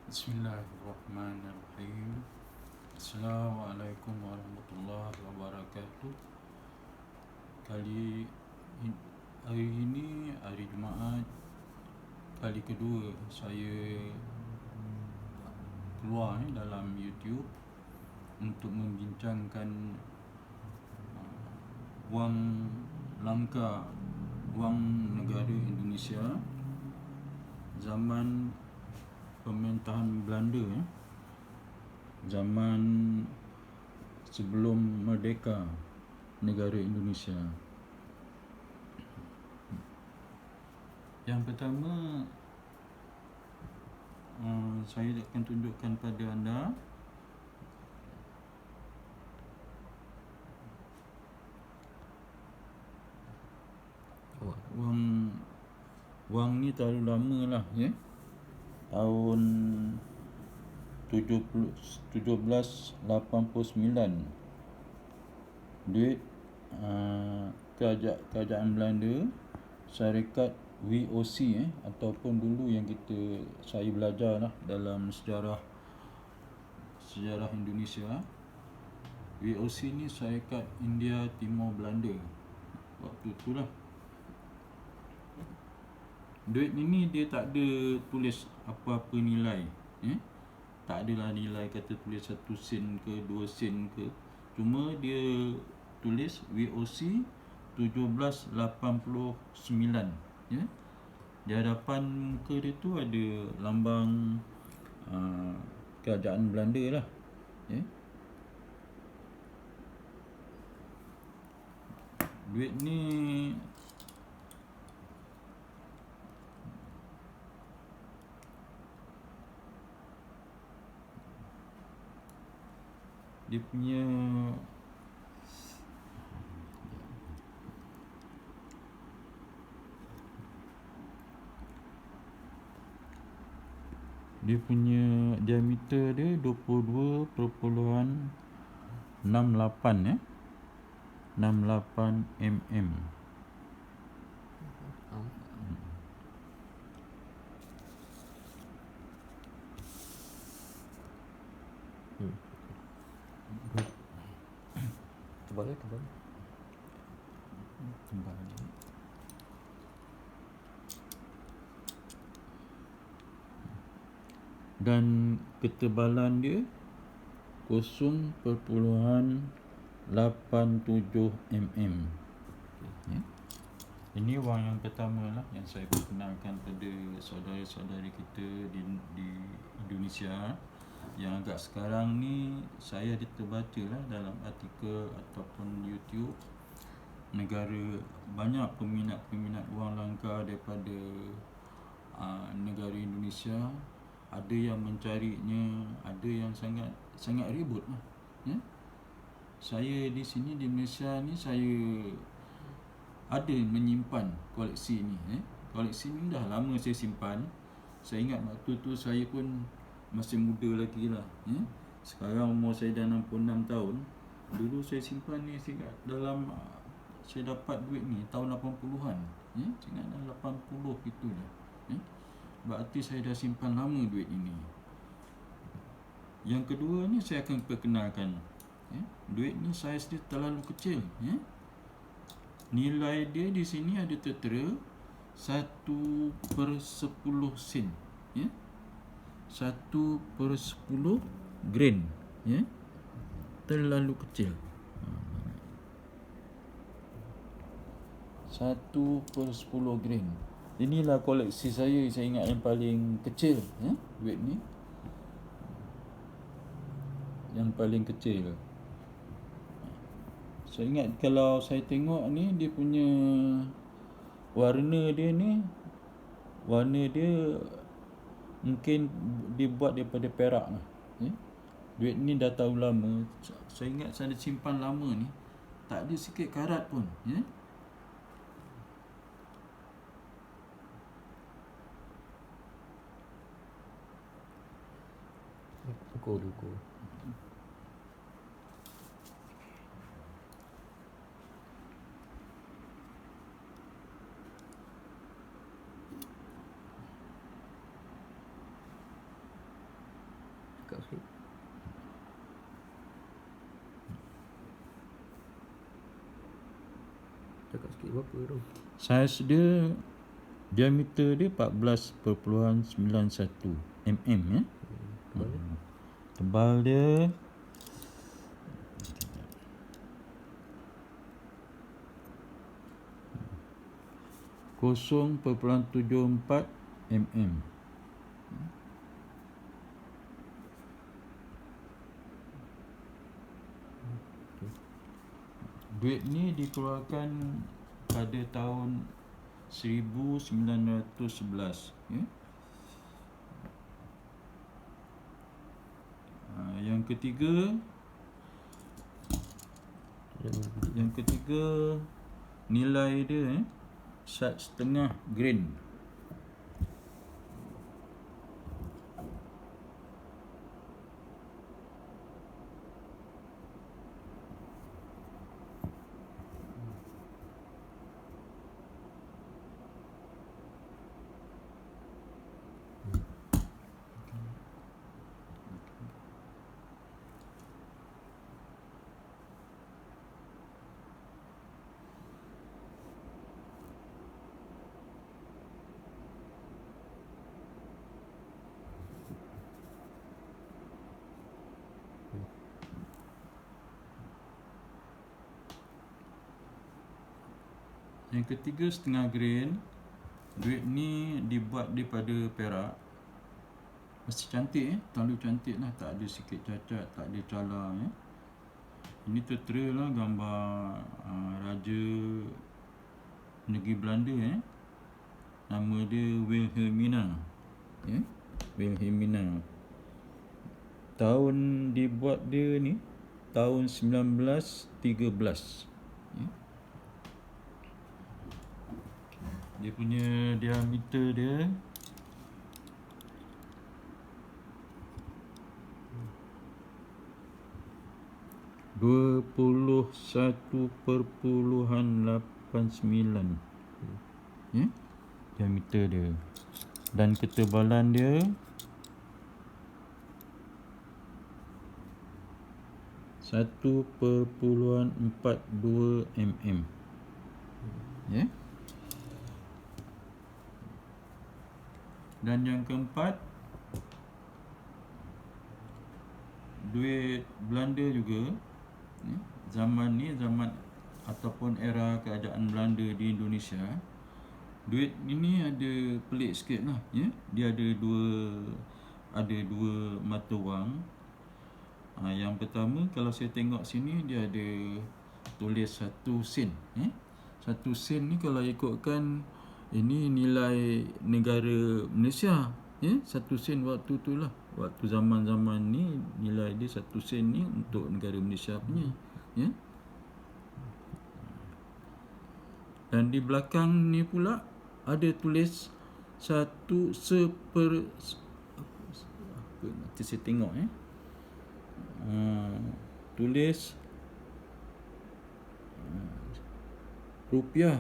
Bismillahirrahmanirrahim. Assalamualaikum warahmatullahi wabarakatuh. Hari ini hari Jumaat, kali kedua saya keluar dalam YouTube untuk membincangkan wang langka, wang negara Indonesia zaman pemerintahan Belanda, zaman sebelum merdeka negara Indonesia. Yang pertama, saya akan tunjukkan pada anda wang ni terlalu lama lah, ya. Tahun 1789, duit kerajaan Belanda, syarikat VOC, ataupun dulu yang saya belajar lah dalam sejarah Indonesia. VOC ni syarikat India Timur Belanda waktu tu lah. Duit ni dia tak ada tulis apa-apa nilai, tak adalah nilai kata tulis 1 sen ke 2 sen ke. Cuma dia tulis VOC 1789, ya. Di hadapan muka dia tu ada lambang kerajaan Belanda lah, ya. Duit ni dia punya diameter dia 22.68, 68 mm. Tebal. Dan ketebalan dia 0.87 mm, ya. Ini wang yang pertama lah yang saya perkenalkan pada saudara-saudari kita di Indonesia. Yang agak sekarang ni saya ada terbaca lah dalam artikel ataupun YouTube, banyak peminat wang langka daripada negara Indonesia. Ada yang mencarinya, ada yang sangat ribut lah, ya. Saya di sini di Malaysia ni, saya ada menyimpan koleksi ni, Koleksi ni dah lama saya simpan. Saya ingat waktu tu saya pun masih muda lagi lah, ya. Sekarang umur saya dah 66 tahun. Dulu saya simpan ni dalam saya dapat duit ni tahun 80-an, ya. Saya ingat dah 80 gitu dah, ya. Berarti saya dah simpan lama duit ini. Yang kedua ni saya akan perkenalkan, ya. Duit ni saiz dia terlalu kecil, ya. Nilai dia di sini ada tertera 1/10 sen, ya. 1/10 grain, ya. Terlalu kecil. 1/10 grain. Inilah koleksi saya ingat yang paling kecil, ya, duit ni. Yang paling kecil. Saya ingat kalau saya tengok ni, dia punya warna dia mungkin dibuat daripada perak lah, ya. Duit ni dah tahu lama. Saya ingat saya ada simpan lama ni, tak ada sikit karat pun, ya. Duku. cakap sikit berapa tu? Saiz dia, diameter dia 14.91 mm ya. Tebal dia? Tebal dia 0.74 mm. Duit ni dikeluarkan pada tahun 1911 ya. Yang ketiga nilai dia 1.5 grain. Yang ketiga 1.5 grain. Duit ni dibuat daripada perak. Mesti cantik terlalu cantik lah, tak ada sikit cacat, tak ada cala ya. Ini tertera lah gambar Raja Negeri Belanda Nama dia Wilhelmina ya. Wilhelmina. Tahun dibuat dia ni tahun 1913 ya. Dia punya diameter dia 21.89 ya, diameter dia. Dan ketebalan dia 1.42 mm ya. Dan yang keempat, duit Belanda juga ya. Zaman ni, zaman ataupun era kerajaan Belanda di Indonesia, duit ini ada pelik sikit lah ya. Dia ada dua mata wang. Yang pertama, kalau saya tengok sini, dia ada tulis 1 sen ya. 1 sen ni kalau ikutkan ini nilai negara Malaysia ya. 1 sen waktu tu lah, waktu zaman-zaman ni nilai dia 1 sen ni untuk negara Malaysia punya ya. Dan di belakang ni pula ada tulis 1 seper, nanti saya tengok tulis rupiah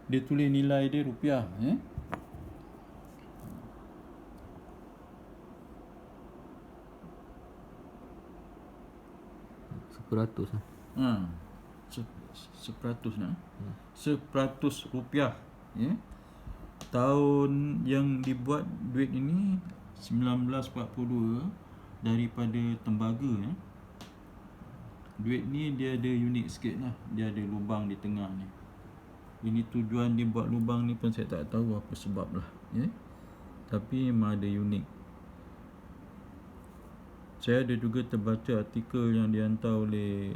dia tulis nilai dia rupiah ya. Seperatus lah. Seperatus lah. 100 rupiah ya. Tahun yang dibuat duit ini 1942 daripada tembaga ya. Duit ni dia ada unik sikit lah. Dia ada lubang di tengah ni. Ini tujuan dia buat lubang ni pun saya tak tahu apa sebab lah ya. Tapi memang ada unik. Saya ada juga terbaca artikel yang dihantar oleh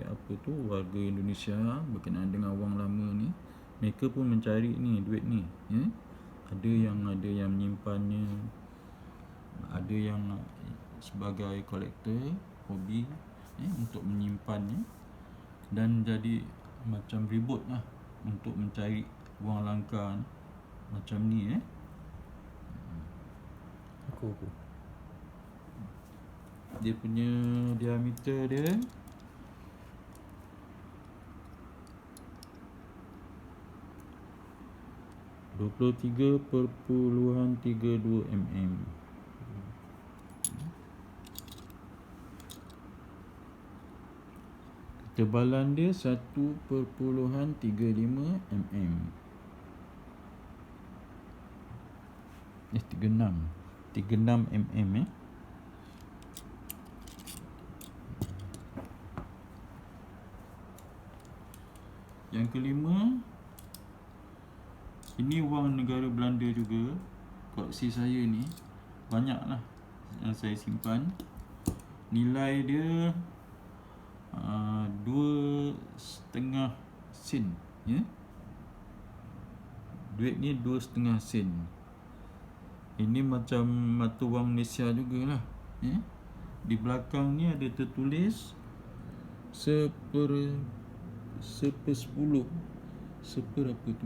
warga Indonesia berkenaan dengan wang lama ni. Mereka pun mencari ni duit ni ya. Ada yang menyimpannya, ada yang sebagai kolektor hobi untuk menyimpannya, dan jadi macam ribut lah untuk mencari wang langka macam ni Aku. Dia punya diameter dia 23.32 mm. Tebalan dia 1.35 mm. 36 mm Yang kelima, ini wang negara Belanda juga. Koleksi saya ni banyak lah yang saya simpan. Nilai dia 2,5 sen, ya. Duit ni 2,5 sen. Ini macam mata wang Malaysia jugalah, ya. Di belakang ni ada tertulis seperspuluh seberapa tu.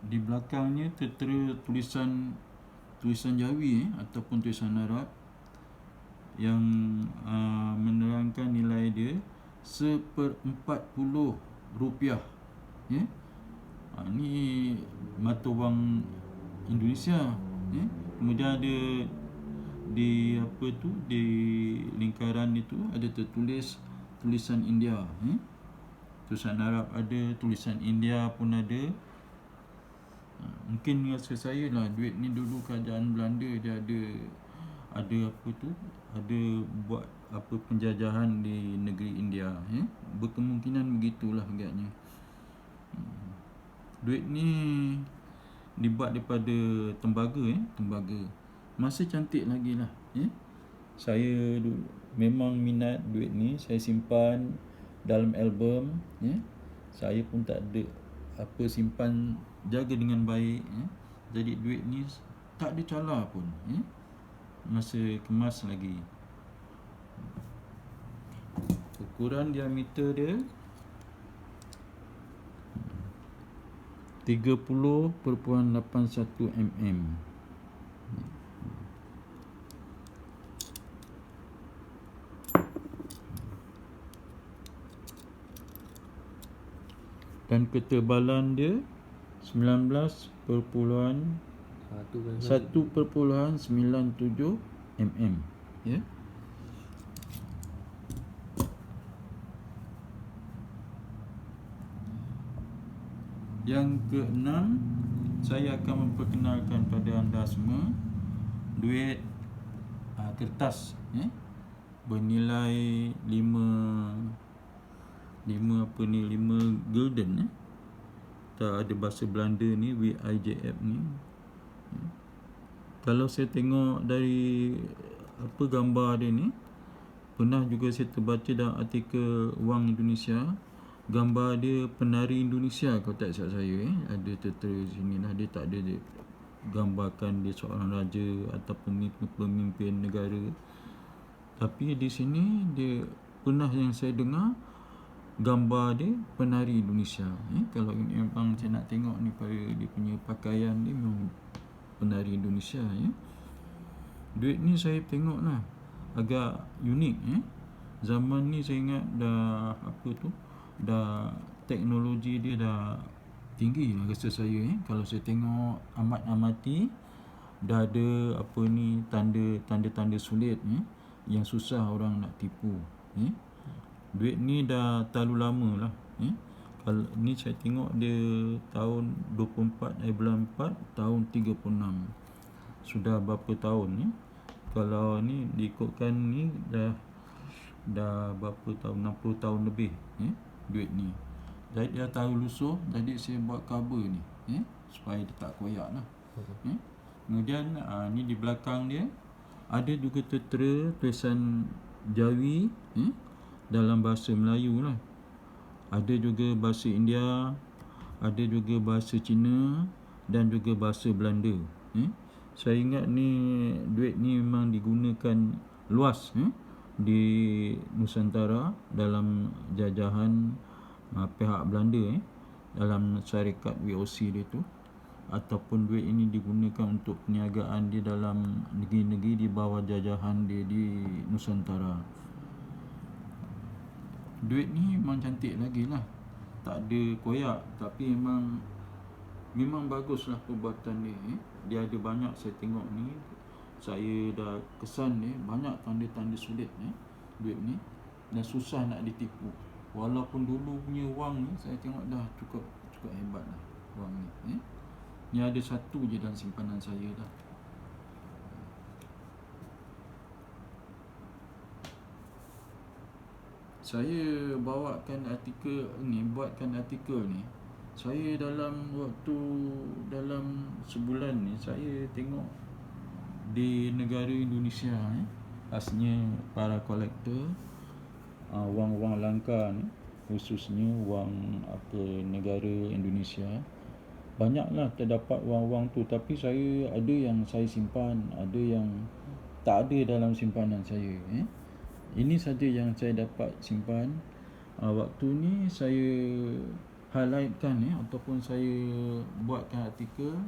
Di belakangnya tertera tulisan Jawi ataupun tulisan Arab yang menerangkan nilai dia RM1.40, ya. Ni mata wang Indonesia, ya. Kemudian ada di lingkaran itu ada tertulis tulisan India, ya. Tulisan Arab ada, tulisan India pun ada. Mungkin rasa saya lah, duit ni dulu kerajaan Belanda dia ada buat penjajahan di negeri India, ya. Berkemungkinan begitulah agaknya. Duit ni dibuat daripada tembaga, masih cantik lagi lah, ya. Saya memang minat duit ni, saya simpan dalam album, ya. Saya pun tak ada simpan, jaga dengan baik, ya. Jadi duit ni tak ada calar pun, ya. Masih kemas lagi. Ukuran diameter dia 30.81 mm. Dan ketebalan dia 1.97 mm, ya. Yang keenam, saya akan memperkenalkan pada anda semua duit kertas, ya, bernilai 5 gulden, ya. Tak ada bahasa Belanda ni, VIJF ni, ya. Kalau saya tengok dari gambar dia ni, pernah juga saya terbaca dalam artikel Wang Indonesia, gambar dia penari Indonesia kalau tak silap saya, ada tertera sini lah. Dia tak ada gambarkan dia seorang raja ataupun pemimpin negara, tapi di sini dia pernah yang saya dengar gambar dia penari Indonesia, ya. Kalau memang saya nak tengok ni pada dia punya pakaian dia, memang penari Indonesia, ya. Duit ni saya tengok lah agak unik, ya. Zaman ni saya ingat dah teknologi dia dah tinggi lah rasa saya, ya. Kalau saya tengok amati dah ada tanda-tanda sulit, ya, yang susah orang nak tipu, ya. Duit ni dah terlalu lama lah, ya. Kalau ni saya tengok dia tahun 24 bulan 4 tahun 36, sudah berapa tahun, ya. Kalau ni diikutkan ni dah berapa tahun, 60 tahun lebih, ya, duit ni. Jadi dah tahu lusuh, jadi saya buat cover ni, ya, supaya dia tak koyak lah, ya. Kemudian ni di belakang dia ada juga tertera tulisan Jawi, ya, dalam bahasa Melayu lah. Ada juga bahasa India, ada juga bahasa Cina dan juga bahasa Belanda, ya. Saya ingat ni duit ni memang digunakan luas, ya, di Nusantara dalam jajahan pihak Belanda, ya. dalam syarikat VOC dia tu, ataupun duit ini digunakan untuk perniagaan di dalam negeri-negeri di bawah jajahan dia di Nusantara. Duit ni memang cantik lagi lah, tak ada koyak, tapi memang baguslah perbuatan dia. Dia ada banyak, saya tengok ni, saya dah kesan dia banyak tanda-tanda sulit duit ni, dan susah nak ditipu. Walaupun dulu punya wang ni saya tengok dah cukup hebat lah wang ni. Ni ada satu je dalam simpanan saya dah. Saya buatkan artikel ni, saya dalam sebulan ni saya tengok di negara Indonesia khasnya para kolektor wang-wang langka ni, khususnya wang negara Indonesia, banyaklah terdapat wang-wang tu, tapi saya ada yang saya simpan, ada yang tak ada dalam simpanan saya. Ini saja yang saya dapat simpan. Waktu ni saya highlightkan ataupun saya buatkan artikel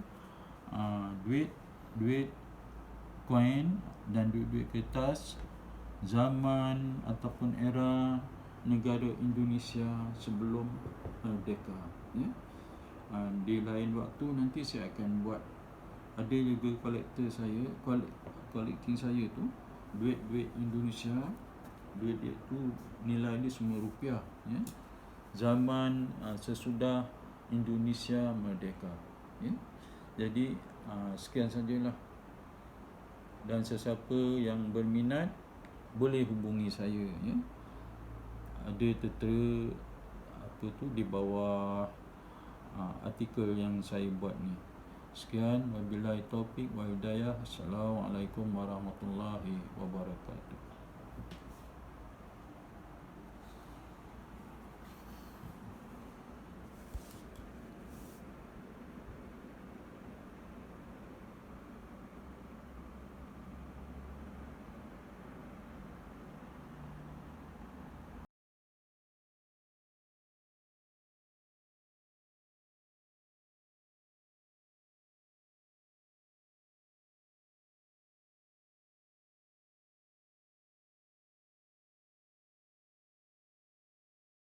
duit koin dan duit kertas zaman ataupun era negara Indonesia sebelum merdeka. Di lain waktu nanti saya akan buat, ada juga kolekting saya tu, duit Indonesia. Duit dia tu nilai dia semua rupiah, zaman sesudah Indonesia merdeka. Jadi sekian sajalah, dan sesiapa yang berminat boleh hubungi saya. Ada tertera di bawah artikel yang saya buat ni. Sekian, wabillahi taufik wa hidayah. Assalamualaikum warahmatullahi wabarakatuh.